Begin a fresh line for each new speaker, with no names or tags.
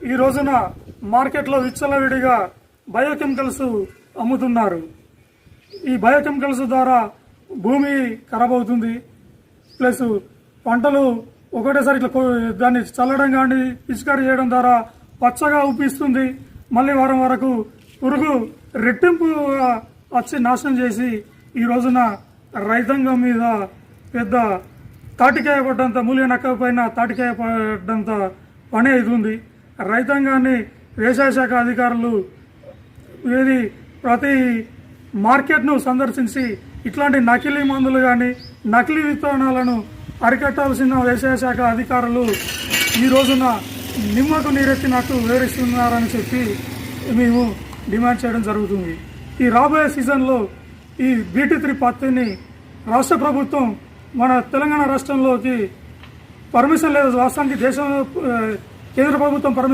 ఈ రోజున మార్కెట్లో విచ్చలవిడిగా బయోకెమికల్స్ అమ్ముతున్నారు. ఈ బయోకెమికల్స్ ద్వారా భూమి ఖరాబ్ అవుతుంది, ప్లస్ పంటలు ఒకటేసారి ఇట్లా దాన్ని చల్లడం కానీ పిచికారీ చేయడం ద్వారా పచ్చగా ఊపిస్తుంది. మళ్ళీ వారం వరకు పురుగు రెట్టింపు వచ్చి నాశనం చేసి ఈ రోజున రైతాంగం మీద పెద్ద తాటికాయ పడ్డంత, మూలిక నక్క పైన తాటికాయ పడ్డంత పని అవుతుంది. రైతాంగాన్ని వ్యవసాయ శాఖ అధికారులు ప్రతి మార్కెట్ను సందర్శించి ఇట్లాంటి నకిలీ మందులు కానీ నకిలీ విత్తనాలను అరికట్టాల్సిన వ్యవసాయ శాఖ అధికారులు ఈ రోజున నిమ్మకు నీరెత్తినట్టు వివరిస్తున్నారని చెప్పి మేము డిమాండ్ చేయడం జరుగుతుంది. ఈ రాబోయే సీజన్లో ఈ BT3 పత్తిని రాష్ట్ర ప్రభుత్వం మన తెలంగాణ రాష్ట్రంలోకి పర్మిషన్ లేదు, వాస్తవానికి కేంద్ర ప్రభుత్వం పర్మిషన్